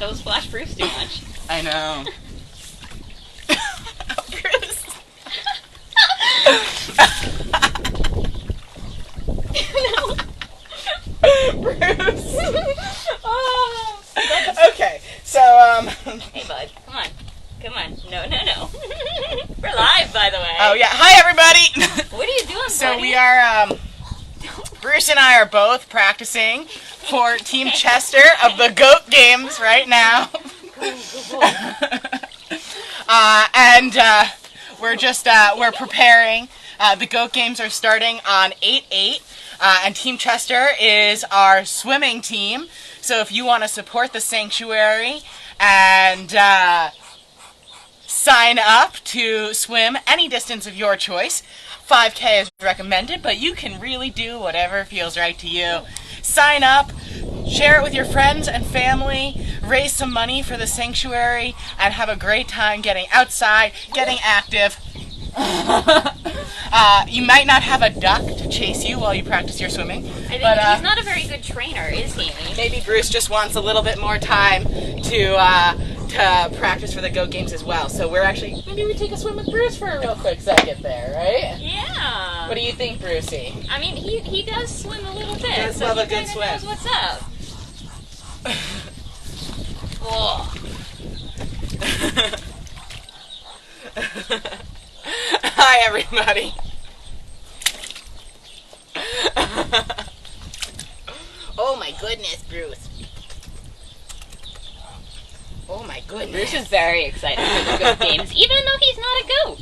shadows flash Bruce too much. I know. Bruce. No. Bruce. Oh. Okay, so Hey, bud. Come on. No. We're live, by the way. Oh yeah, hi everybody. What are you doing, So buddy? we are Bruce and I are both practicing for Team Chester of the GOAT games right now. We're preparing. The GOAT games are starting on 8/8, and Team Chester is our swimming team. So if you want to support the sanctuary and sign up to swim any distance of your choice, 5K is recommended, but you can really do whatever feels right to you. Sign up, share it with your friends and family, raise some money for the sanctuary, and have a great time getting outside, getting active. You might not have a duck to chase you while you practice your swimming. I think but, he's not a very good trainer, is he? Maybe Bruce just wants a little bit more time to practice for the GOAT games as well. So maybe we take a swim with Bruce for a real quick second there, right? Yeah. What do you think, Brucey? I mean, he does swim a little bit. He does love a good swim. Knows what's up. Oh. Hi, everybody. Oh my goodness, Bruce. Oh my goodness. Bruce is very excited for the GOAT games, even though he's not a goat.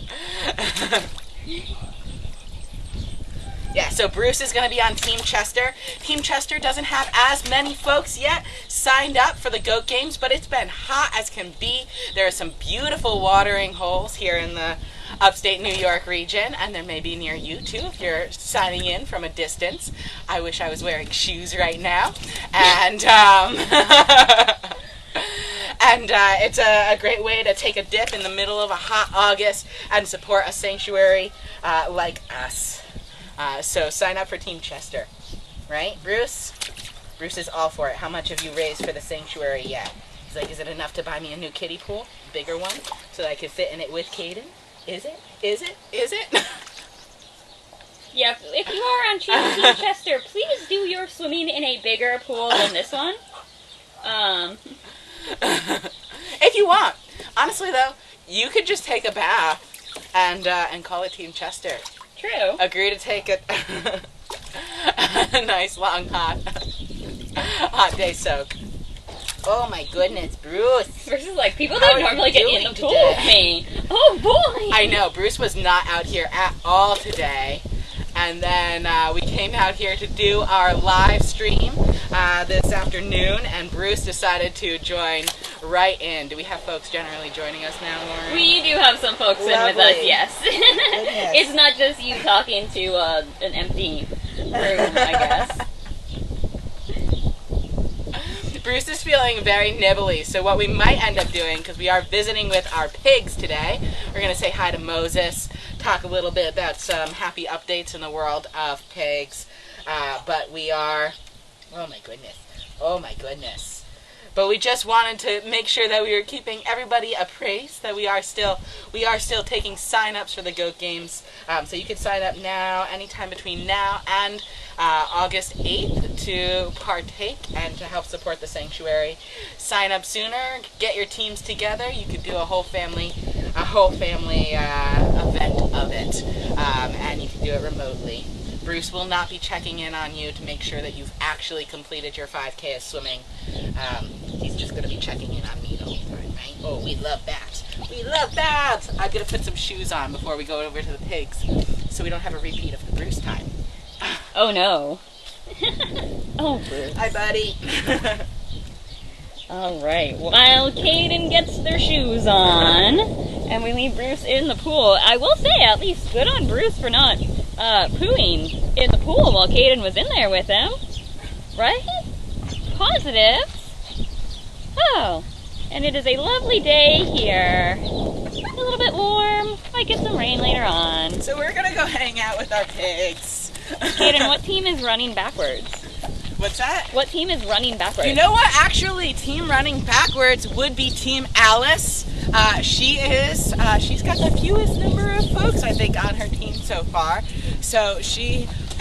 Yeah, so Bruce is going to be on Team Chester. Team Chester doesn't have as many folks yet signed up for the GOAT games, but it's been hot as can be. There are some beautiful watering holes here in the upstate New York region, and there may be near you too if you're signing in from a distance. I wish I was wearing shoes right now. And it's a great way to take a dip in the middle of a hot August and support a sanctuary like us. So sign up for Team Chester, right, Bruce? Bruce is all for it. How much have you raised for the sanctuary yet? He's like, is it enough to buy me a new kiddie pool, bigger one, so that I can fit in it with Kaden? Is it? Yeah, if you are on Team Chester, please do your swimming in a bigger pool than this one. If you want. Honestly, though, you could just take a bath and call it Team Chester. True. Agree to take a nice long hot day soak. Oh my goodness, Bruce. Bruce is like, people don't normally get in the pool with me. Oh boy. I know, Bruce was not out here at all today. And then we came out here to do our live stream this afternoon, and Bruce decided to join right in. Do we have folks generally joining us now, Lauren? We do have some folks in with us, yes. It's not just you talking to an empty room, I guess. Bruce is feeling very nibbly, so what we might end up doing, because we are visiting with our pigs today, we're going to say hi to Moses, talk a little bit about some happy updates in the world of pigs, but we are, oh my goodness. But we just wanted to make sure that we were keeping everybody appraised, that we are still taking sign-ups for the GOAT games. So you can sign up now, anytime between now and August 8th to partake and to help support the sanctuary. Sign up sooner, get your teams together. You could do a whole family event of it, and you can do it remotely. Bruce will not be checking in on you to make sure that you've actually completed your 5K of swimming. He's just going to be checking in on me the whole time, right? Oh, we love that. We love that! I'm going to put some shoes on before we go over to the pigs so we don't have a repeat of the Bruce time. Oh no. Oh, Bruce. Hi, buddy. Alright, while Kaden gets their shoes on, and we leave Bruce in the pool, I will say, at least, good on Bruce for not pooing in the pool while Kaden was in there with him. Right? Positive. Oh, and it is a lovely day here. A little bit warm. Might get some rain later on. So we're going to go hang out with our pigs. Kaden, what team is running backwards? What's that? What team is running backwards? You know what? Actually, team running backwards would be Team Alice. She's got the fewest number of folks, I think, on her team so far. So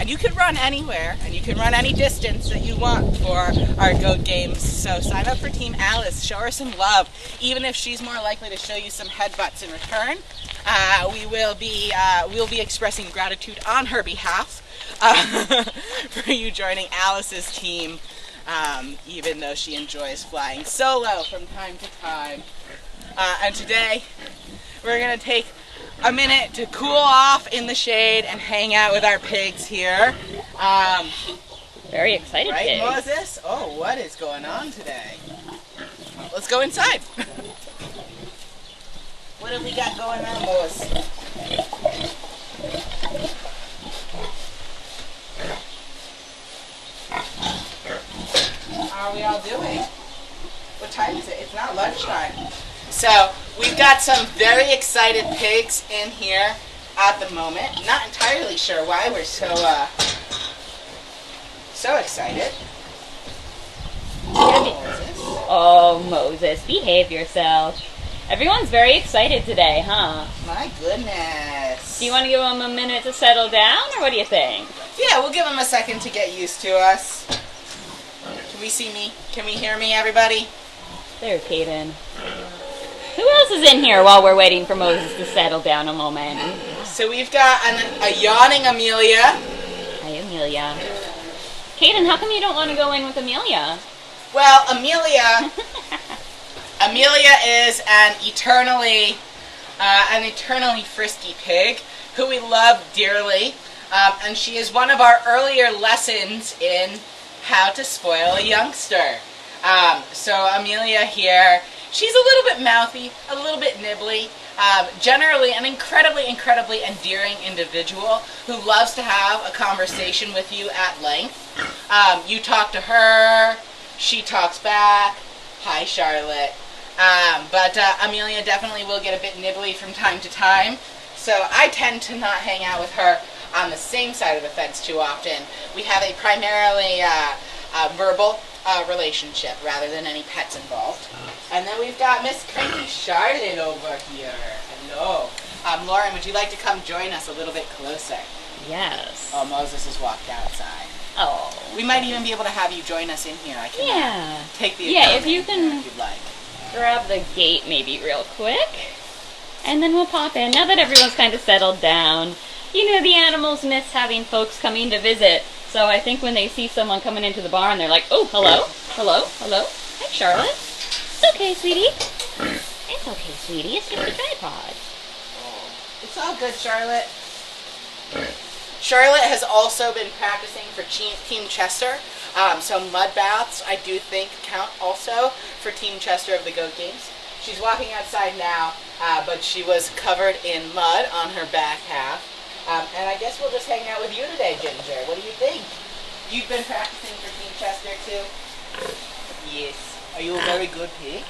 and you can run anywhere, and you can run any distance that you want for our GOAT games. So sign up for Team Alice. Show her some love. Even if she's more likely to show you some headbutts in return, we'll be expressing gratitude on her behalf for you joining Alice's team, even though she enjoys flying solo from time to time. And today, we're going to take a minute to cool off in the shade and hang out with our pigs here. Very excited, right, pigs. Moses? Oh, what is going on today? Let's go inside. What have we got going on, Moses? How are we all doing? What time is it? It's not lunchtime. So, we've got some very excited pigs in here at the moment. Not entirely sure why we're so excited. Oh, Moses, behave yourself. Everyone's very excited today, huh? My goodness. Do you want to give them a minute to settle down, or what do you think? Yeah, we'll give them a second to get used to us. Can we see me? Can we hear me, everybody? There's Kaden. Who else is in here while we're waiting for Moses to settle down a moment? So we've got a yawning Amelia. Hi, Amelia. Kaden, how come you don't want to go in with Amelia? Well, Amelia is an eternally frisky pig who we love dearly, and she is one of our earlier lessons in how to spoil a youngster. So Amelia here, she's a little bit mouthy, a little bit nibbly, generally an incredibly endearing individual who loves to have a conversation with you at length. You talk to her, she talks back. Hi, Charlotte. But Amelia definitely will get a bit nibbly from time to time. So I tend to not hang out with her on the same side of the fence too often. We have a primarily verbal relationship rather than any pets involved. And then we've got Miss Cranky Charlotte over here. Hello. Lauren, would you like to come join us a little bit closer? Yes. Oh, Moses has walked outside. Oh. We might even be able to have you join us in here. I can take the if you can if you'd like. grab the gate maybe real quick. And then we'll pop in. Now that everyone's kind of settled down, you know, the animals miss having folks coming to visit. So I think when they see someone coming into the barn, they're like, oh, hello, hello, hello. Hi, Charlotte. It's okay, sweetie. It's okay, sweetie. It's just a tripod. It's all good, Charlotte. Charlotte has also been practicing for Team Chester. So mud baths, I do think, count also for Team Chester of the GOAT Games. She's walking outside now, but she was covered in mud on her back half. And I guess we'll just hang out with you today, Ginger. What do you think? You've been practicing for Team Chester, too? Yes. Are you a very good pig?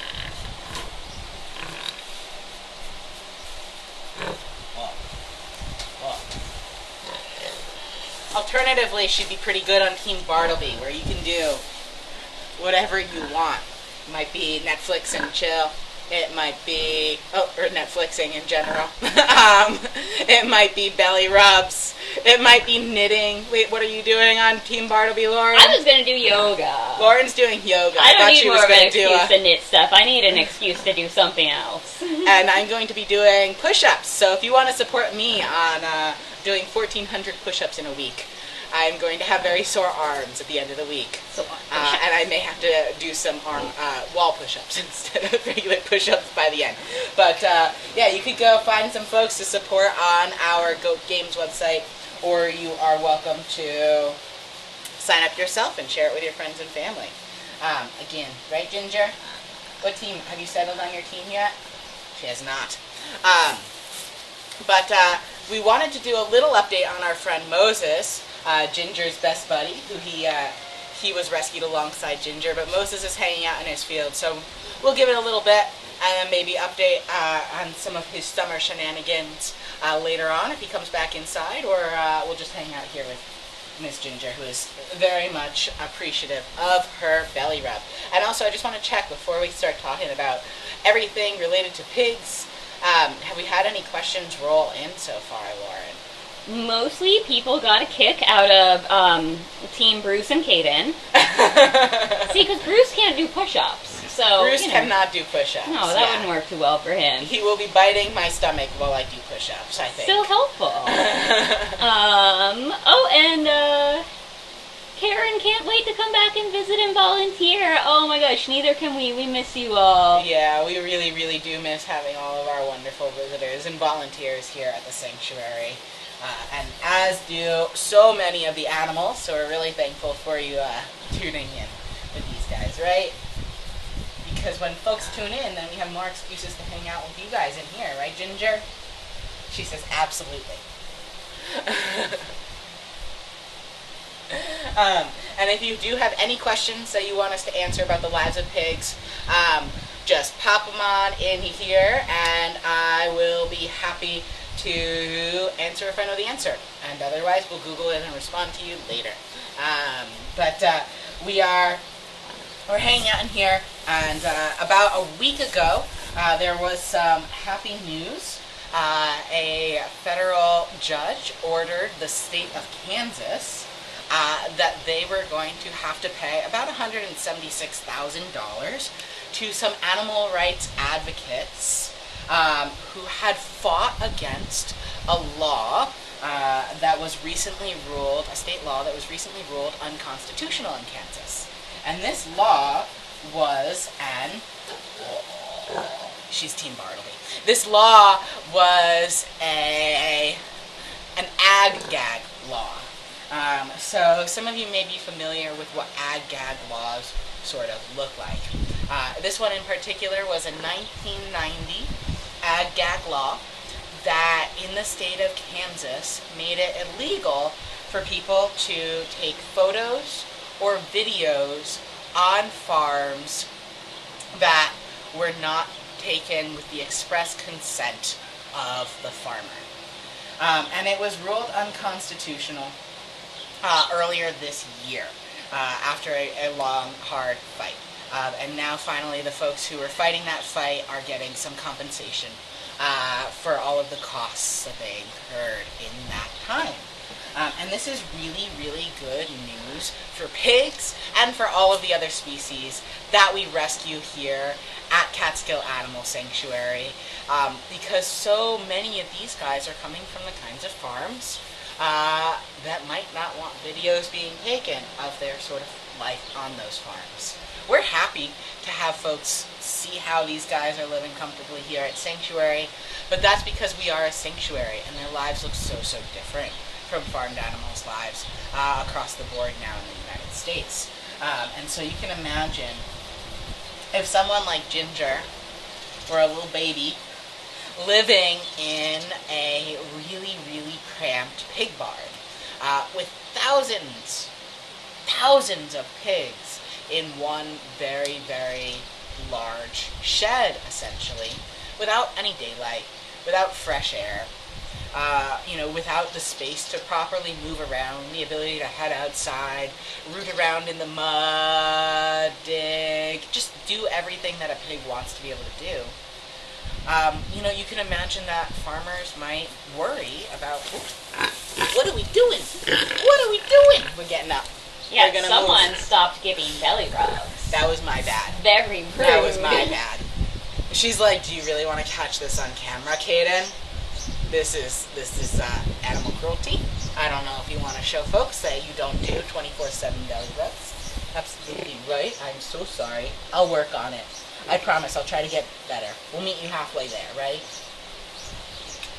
Alternatively, she'd be pretty good on Team Bartleby, where you can do whatever you want. It might be Netflix and chill. It might be, or Netflixing in general. It might be belly rubs. It might be knitting. Wait, what are you doing on Team Bartleby, Lauren? I was going to do yoga. Lauren's doing yoga. I don't need more of an do excuse to knit stuff. I need an excuse to do something else. And I'm going to be doing push-ups. So if you want to support me on doing 1,400 push-ups in a week, I'm going to have very sore arms at the end of the week. So, and I may have to do some wall push-ups instead of regular push-ups by the end. But yeah, you could go find some folks to support on our GOAT Games website, or you are welcome to sign up yourself and share it with your friends and family. Again, right, Ginger? What team? Have you settled on your team yet? She has not. But we wanted to do a little update on our friend Moses, Ginger's best buddy, who he was rescued alongside Ginger, but Moses is hanging out in his field, so we'll give it a little bit, and then maybe update on some of his summer shenanigans later on if he comes back inside, or we'll just hang out here Miss Ginger, who is very much appreciative of her belly rub. And also, I just want to check before we start talking about everything related to pigs. Have we had any questions roll in so far, Lauren? Mostly people got a kick out of Team Bruce and Kaden. See, because Bruce can't do push-ups. So, Bruce cannot do push-ups. No, that wouldn't work too well for him. He will be biting my stomach while I do push-ups, I think. Still helpful. And Karen can't wait to come back and visit and volunteer. Oh my gosh, neither can we. We miss you all. Yeah, we really, really do miss having all of our wonderful visitors and volunteers here at the sanctuary. And as do so many of the animals, so we're really thankful for you tuning in with these guys, right? Because when folks tune in, then we have more excuses to hang out with you guys in here, right, Ginger? She says, absolutely. And if you do have any questions that you want us to answer about the lives of pigs, just pop them on in here, and I will be happy to answer if I know the answer. And otherwise, we'll Google it and respond to you later. We're hanging out in here, and about a week ago, there was some happy news. A federal judge ordered the state of Kansas that they were going to have to pay about $176,000 to some animal rights advocates who had fought against a law that was recently ruled, a state law that was recently ruled unconstitutional in Kansas. And this law was she's Team Bartleby. This law was an ag-gag law. So some of you may be familiar with what ag-gag laws sort of look like. This one in particular was a 1990 ag-gag law that in the state of Kansas made it illegal for people to take photos or videos on farms that were not taken with the express consent of the farmer. And it was ruled unconstitutional earlier this year after a long, hard fight. And now finally the folks who were fighting that fight are getting some compensation for all of the costs that they incurred in that time. And this is really, really good news for pigs and for all of the other species that we rescue here at Catskill Animal Sanctuary, because so many of these guys are coming from the kinds of farms that might not want videos being taken of their sort of life on those farms. We're happy to have folks see how these guys are living comfortably here at Sanctuary, but that's because we are a sanctuary and their lives look so, so different from farmed animals' lives across the board now in the United States. And so you can imagine if someone like Ginger were a little baby living in a really, really cramped pig barn with thousands of pigs in one very, very large shed, essentially, without any daylight, without fresh air, without the space to properly move around, the ability to head outside, root around in the mud, dig, just do everything that a pig wants to be able to do. You can imagine that farmers might worry about, what are we doing? What are we doing? We're getting up. Yeah, someone stopped giving belly rubs. That was my bad. Very rude. That was my bad. She's like, do you really want to catch this on camera, Kaden? This is animal cruelty. I don't know if you want to show folks that you don't do 24/7 belly rubs. Absolutely right. I'm so sorry. I'll work on it. I promise I'll try to get better. We'll meet you halfway there, right?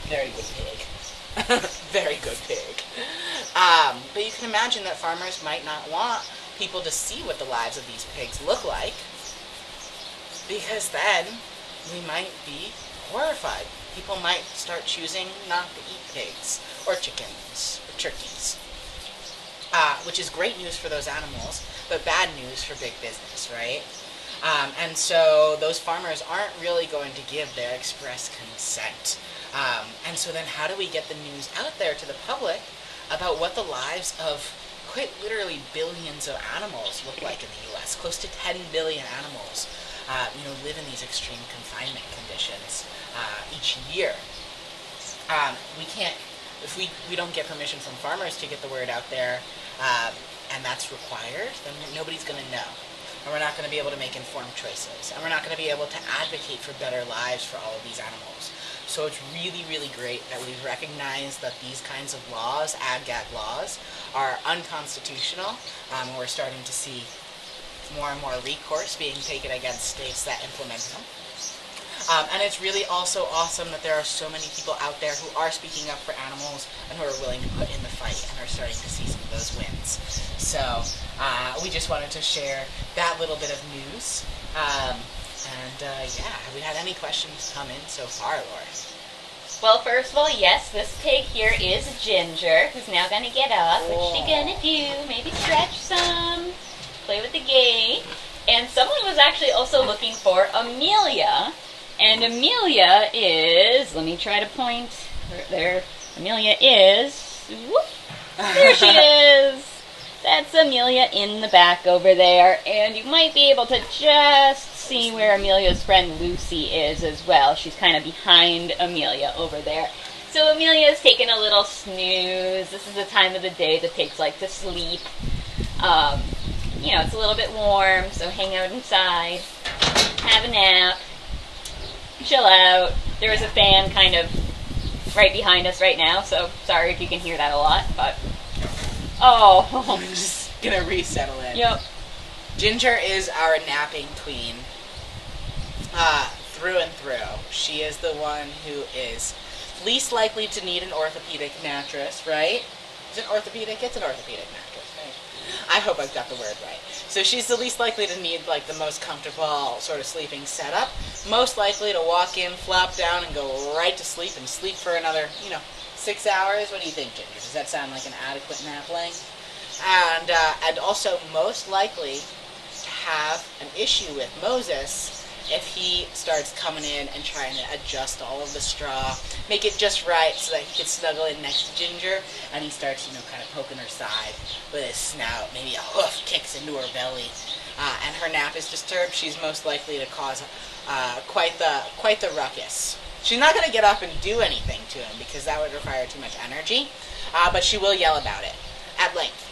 Very good pig. Very good pig. But you can imagine that farmers might not want people to see what the lives of these pigs look like, because then we might be horrified. People might start choosing not to eat pigs or chickens or turkeys, which is great news for those animals, but bad news for big business, right? And so those farmers aren't really going to give their express consent. And so then how do we get the news out there to the public about what the lives of quite literally billions of animals look like in the U.S. Close to 10 billion animals, live in these extreme confinement conditions each year. We can't, if we don't get permission from farmers to get the word out there, and that's required, then nobody's going to know. And we're not going to be able to make informed choices. And we're not going to be able to advocate for better lives for all of these animals. So it's really, really great that we've recognized that these kinds of laws, ag-gag laws, are unconstitutional. And we're starting to see more and more recourse being taken against states that implement them. And it's really also awesome that there are so many people out there who are speaking up for animals and who are willing to put in the fight and are starting to see some of those wins. So we just wanted to share that little bit of news. Have we had any questions come in so far, Laura? Well, first of all, yes, this pig here is Ginger, who's now going to get up. What's she going to do? Maybe stretch some, play with the gate. And someone was actually also looking for Amelia. And Amelia is, let me try to point, there, Amelia is, whoop, there she is. That's Amelia in the back over there. And you might be able to just see where Amelia's friend Lucy is as well. She's kind of behind Amelia over there. So Amelia's taking a little snooze. This is the time of the day the pigs like to sleep. It's a little bit warm, so hang out inside, have a nap, chill out. There is a fan kind of right behind us right now, so sorry if you can hear that a lot, but I'm just gonna resettle it. Yep. Ginger is our napping queen, through and through. She is the one who is least likely to need an orthopedic mattress, right? Is it orthopedic? It's an orthopedic mattress, right? I hope I've got the word right. So she's the least likely to need like the most comfortable sort of sleeping setup. Most likely to walk in, flop down, and go right to sleep and sleep for another, 6 hours. What do you think, Ginger? Does that sound like an adequate nap length? And also most likely to have an issue with Moses if he starts coming in and trying to adjust all of the straw, make it just right so that he can snuggle in next to Ginger, and he starts, kind of poking her side with his snout. Maybe a hoof kicks into her belly, and her nap is disturbed. She's most likely to cause quite the ruckus. She's not going to get up and do anything to him because that would require too much energy, but she will yell about it at length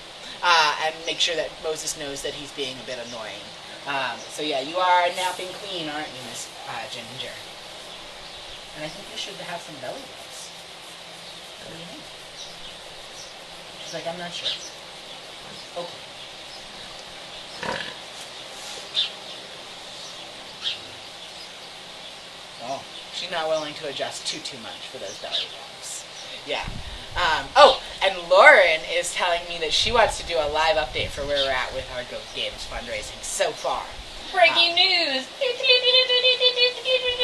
and make sure that Moses knows that he's being a bit annoying. You are a napping queen, aren't you, Miss Ginger? And I think you should have some belly rubs. What do you think? She's like, I'm not sure. Okay. Oh, she's not willing to adjust too much for those belly rubs. Yeah. And Lauren is telling me that she wants to do a live update for where we're at with our Goat Games fundraising so far. Breaking news!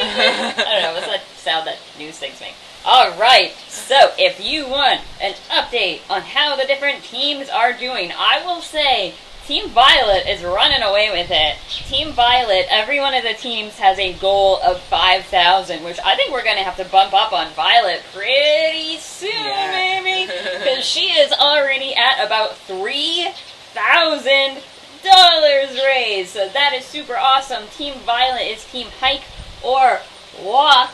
I don't know, what's that sound that news things make? Alright, so if you want an update on how the different teams are doing, I will say Team Violet is running away with it. Team Violet, every one of the teams has a goal of 5,000, which I think we're going to have to bump up on Violet pretty soon, maybe. Because she is already at about $3,000 raised. So that is super awesome. Team Violet is Team Hike or Walk.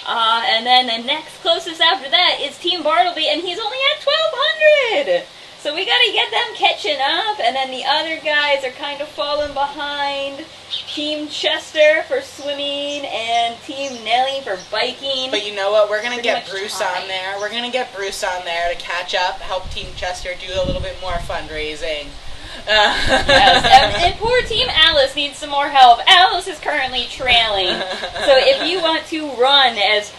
And then the next closest after that is Team Bartleby, and he's only at 1,200. So we gotta get them catching up, and then the other guys are kind of falling behind. Team Chester for swimming, and Team Nelly for biking. But you know what? We're gonna get Bruce on there. We're gonna get Bruce on there to catch up, help Team Chester do a little bit more fundraising. Yes, and poor Team Alice needs some more help. Alice is currently trailing. So if you want to run as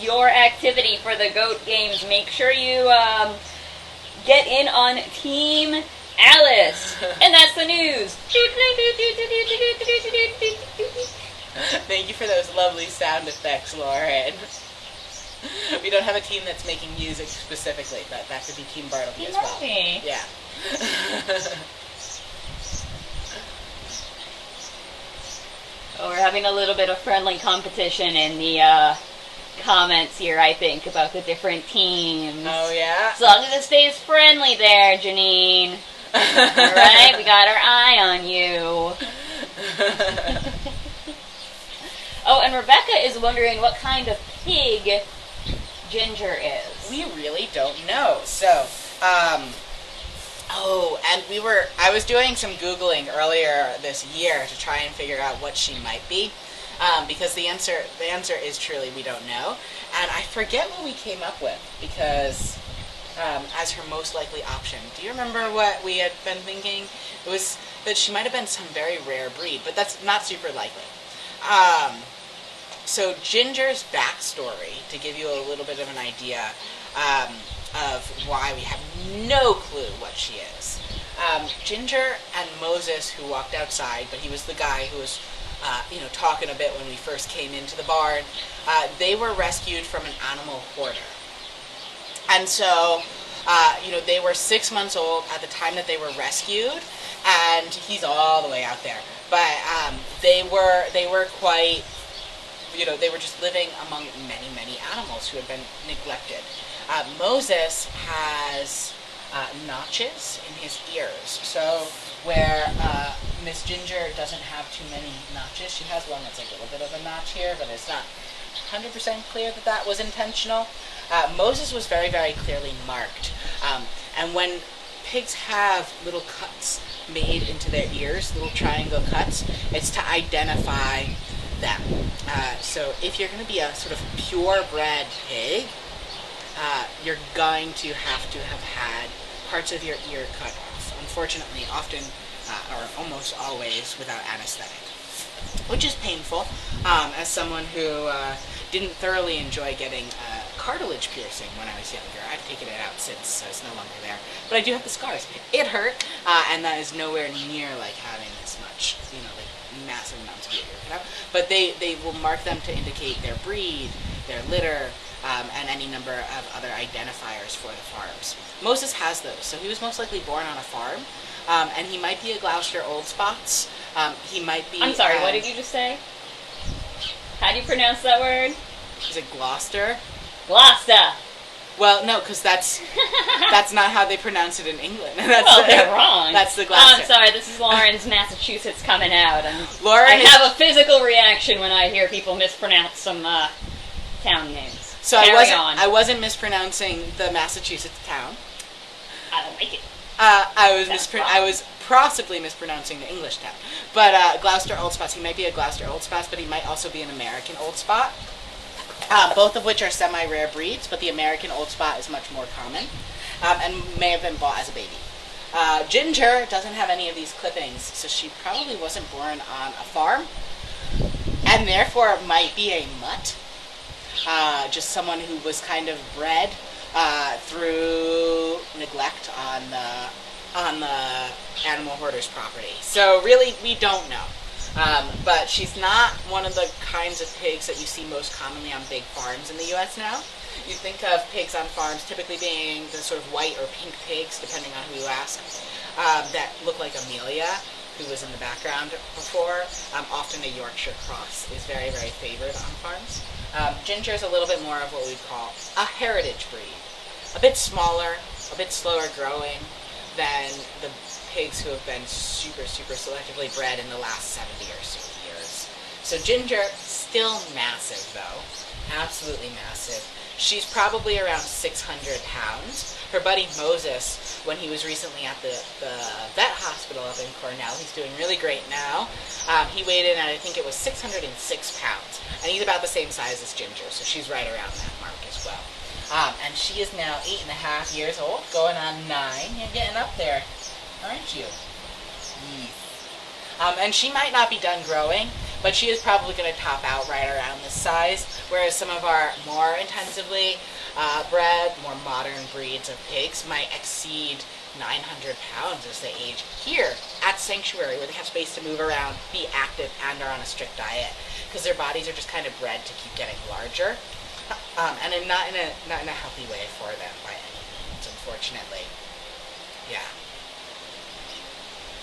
your activity for the Goat Games, make sure you get in on Team Alice. And that's the news. Thank you for those lovely sound effects, Lauren. We don't have a team that's making music specifically, but that could be Team Bartleby as well. Yeah. Well, we're having a little bit of friendly competition in the comments here, I think, about the different teams. Oh, yeah? As long as it stays friendly there, Janine. Alright, we got our eye on you. Oh, and Rebecca is wondering what kind of pig Ginger is. We really don't know. So, and I was doing some Googling earlier this year to try and figure out what she might be. Because the answer is truly we don't know. And I forget what we came up with because as her most likely option. Do you remember what we had been thinking? It was that she might have been some very rare breed, but that's not super likely. So Ginger's backstory, to give you a little bit of an idea of why we have no clue what she is. Ginger and Moses, who walked outside, but he was the guy who was talking a bit when we first came into the barn, they were rescued from an animal hoarder. And so, they were 6 months old at the time that they were rescued, and he's all the way out there. But they were quite, they were just living among many, many animals who had been neglected. Moses has notches in his ears. So where Miss Ginger doesn't have too many notches, she has one that's like a little bit of a notch here, but it's not 100% clear that that was intentional. Moses was very, very clearly marked. And when pigs have little cuts made into their ears, little triangle cuts, it's to identify them. So if you're going to be a sort of purebred pig, you're going to have had parts of your ear cut off. Unfortunately, often, or almost always, without anesthetic, which is painful. As someone who didn't thoroughly enjoy getting cartilage piercing when I was younger, I've taken it out since, so it's no longer there. But I do have the scars. It hurt, and that is nowhere near like having this much, like massive amounts of your ear cut out. But they will mark them to indicate their breed, their litter, and any number of other identifiers for the farms. Moses has those, so he was most likely born on a farm, and he might be a Gloucester Old Spots. He might be... I'm sorry, what did you just say? How do you pronounce that word? Is it Gloucester? Gloucester. Well, no, because that's not how they pronounce it in England. They're wrong. That's the Gloucester. I'm sorry, this is Lauren's Massachusetts coming out, and Lauren I have a physical reaction when I hear people mispronounce some town names. So I wasn't mispronouncing the Massachusetts town. I don't like it. I was possibly mispronouncing the English town. But Gloucester Old Spots, he might be a Gloucester Old Spots, but he might also be an American Old Spot. Both of which are semi-rare breeds, but the American Old Spot is much more common, and may have been bought as a baby. Ginger doesn't have any of these clippings, so she probably wasn't born on a farm, and therefore might be a mutt. Just someone who was kind of bred through neglect on the animal hoarder's property. So really, we don't know. But she's not one of the kinds of pigs that you see most commonly on big farms in the U.S. now. You think of pigs on farms typically being the sort of white or pink pigs, depending on who you ask, that look like Amelia, who was in the background before. Often a Yorkshire cross is very, very favored on farms. Ginger is a little bit more of what we'd call a heritage breed. A bit smaller, a bit slower growing than the pigs who have been super, super selectively bred in the last 70 or so years. So Ginger, still massive though. Absolutely massive. She's probably around 600 pounds. Her buddy Moses, when he was recently at the vet hospital up in Cornell, he's doing really great now. He weighed in at, I think it was 606 pounds. And he's about the same size as Ginger, so she's right around that mark as well. And she is now 8.5 years old, going on 9. You're getting up there, aren't you? Yes. And she might not be done growing, but she is probably going to top out right around this size, whereas some of our more intensively bred, more modern breeds of pigs might exceed 900 pounds as they age here at Sanctuary, where they have space to move around, be active, and are on a strict diet, because their bodies are just kind of bred to keep getting larger, and not in a healthy way for them by any means, unfortunately. Yeah.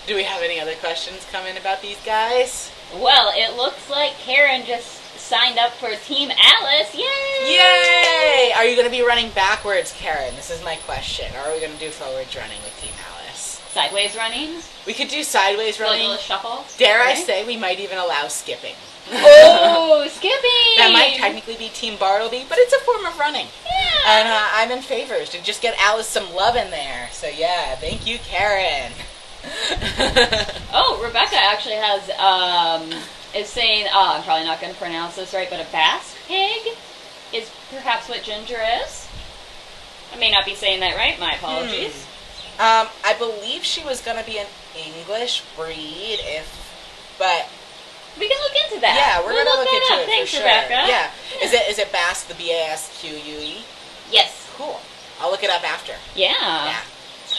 Do we have any other questions come in about these guys? Well, it looks like Karen just signed up for Team Alice. Yay! Yay! Are you going to be running backwards, Karen? This is my question. Or are we going to do forwards running with Team Alice? Sideways running? We could do sideways running. A little shuffle? Dare I Okay. say we might even allow skipping. Oh, skipping! That might technically be Team Bartleby, but it's a form of running. Yeah. And I'm in favor to just get Alice some love in there. So yeah, thank you, Karen. Oh, Rebecca actually has, is saying, I'm probably not going to pronounce this right, but a Basque pig is perhaps what Ginger is. I may not be saying that right, my apologies. I believe she was going to be an English breed, but We can look into that. yeah, we're We'll going to look that into up. it Thanks, for sure. Rebecca. Yeah, is it Basque, the BASQUE? Yes. Cool. I'll look it up after. Yeah. Yeah.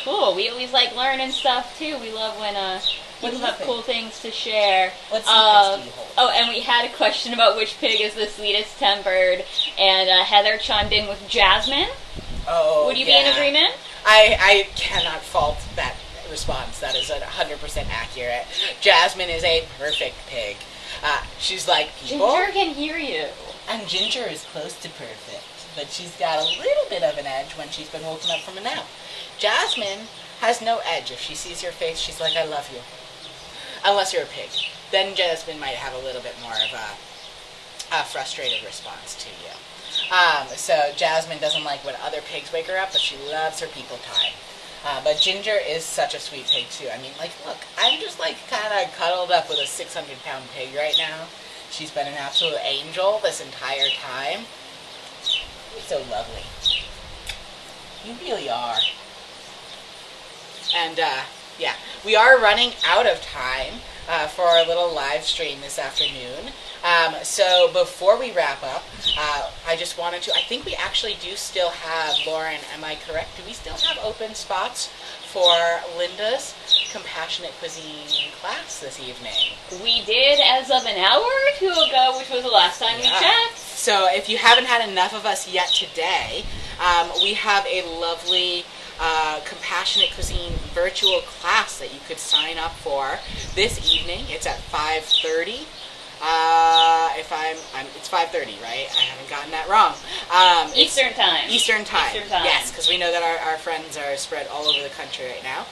Cool. We always like learning stuff too. We love when people do you have think? cool things to share. What secrets do you hold? Oh, and we had a question about which pig is the sweetest tempered, and Heather chimed in with Jasmine. Oh, Would you be in agreement? I cannot fault that response. That is 100% accurate. Jasmine is a perfect pig. She's like people. Ginger can hear you. And Ginger is close to perfect, but she's got a little bit of an edge when she's been woken up from a nap. Jasmine has no edge. If she sees your face, she's like, I love you. Unless you're a pig. Then Jasmine might have a little bit more of a frustrated response to you. So Jasmine doesn't like when other pigs wake her up, but she loves her people time. But Ginger is such a sweet pig too. I mean, like, look, I'm just like kind of cuddled up with a 600-pound pig right now. She's been an absolute angel this entire time. You're so lovely. You really are. And yeah, we are running out of time for our little live stream this afternoon. So before we wrap up, I just wanted to, I think we actually do still have, Lauren, am I correct? Do we still have open spots for Linda's Compassionate Cuisine class this evening? We did as of an hour or two ago, which was the last time we checked. So if you haven't had enough of us yet today, we have a lovely Compassionate Cuisine virtual class that you could sign up for this evening. It's at 5:30. It's 5:30, right? I haven't gotten that wrong. Eastern time. Eastern time. Eastern time. Yes, because we know that our friends are spread all over the country right now.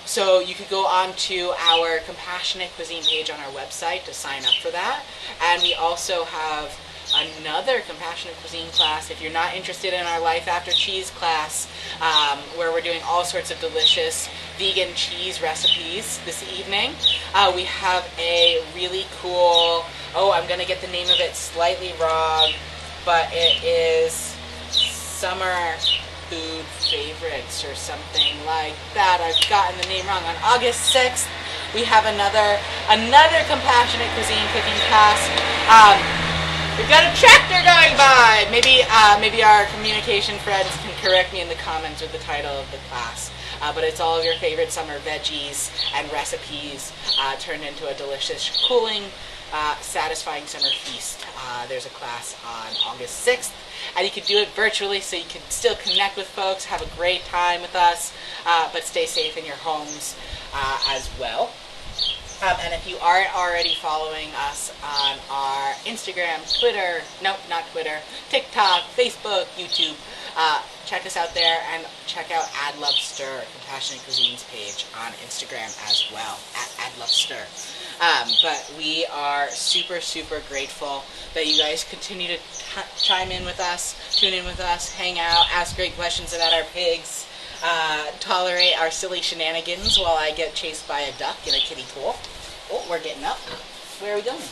So you could go on to our Compassionate Cuisine page on our website to sign up for that. And we also have another Compassionate Cuisine class if you're not interested in our Life After Cheese class, where we're doing all sorts of delicious vegan cheese recipes this evening. We have a really cool, I'm going to get the name of it slightly wrong, but it is Summer Food Favorites or something like that. I've gotten the name wrong. On August 6th, we have another Compassionate Cuisine cooking class. We've got a tractor going by. Maybe our communication friends can correct me in the comments with the title of the class. But it's all of your favorite summer veggies and recipes turned into a delicious, cooling, satisfying summer feast. There's a class on August 6th, and you can do it virtually so you can still connect with folks, have a great time with us, but stay safe in your homes as well. And if you aren't already following us on our Instagram, Twitter, not Twitter, TikTok, Facebook, YouTube, check us out there and check out Add Love Stir, Compassionate Cuisine's page on Instagram as well, at Add Love Stir. But we are super, super grateful that you guys continue to chime in with us, tune in with us, hang out, ask great questions about our pigs, tolerate our silly shenanigans while I get chased by a duck in a kiddie pool. Oh, we're getting up. Where are we going?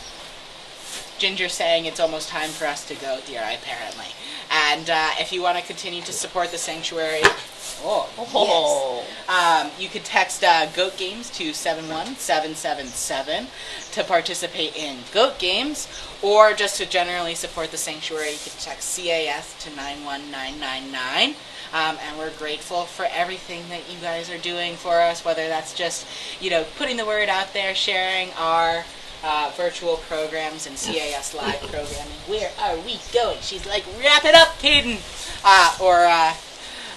Ginger's saying it's almost time for us to go, dear, apparently. And if you want to continue to support the sanctuary, yes. You could text Goat Games to 71777 to participate in Goat Games, or just to generally support the sanctuary, you could text CAS to 91999. And we're grateful for everything that you guys are doing for us, whether that's just, putting the word out there, sharing our virtual programs and CAS live programming. Where are we going? She's like, wrap it up, Kaden!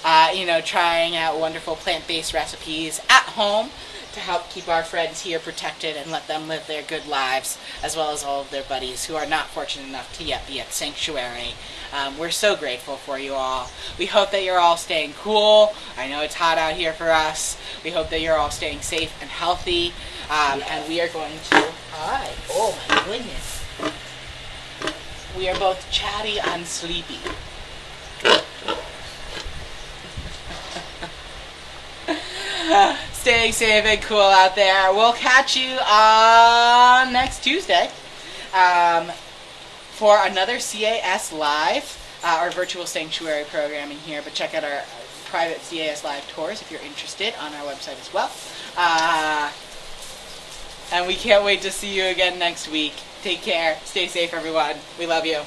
trying out wonderful plant-based recipes at home to help keep our friends here protected and let them live their good lives, as well as all of their buddies who are not fortunate enough to yet be at Sanctuary. We're so grateful for you all. We hope that you're all staying cool. I know it's hot out here for us. We hope that you're all staying safe and healthy. And we are going to... Hi. Oh my goodness. We are both chatty and sleepy. Staying safe and cool out there. We'll catch you on next Tuesday for another CAS Live, our virtual sanctuary programming here. But check out our private CAS Live tours if you're interested on our website as well. And we can't wait to see you again next week. Take care. Stay safe, everyone. We love you.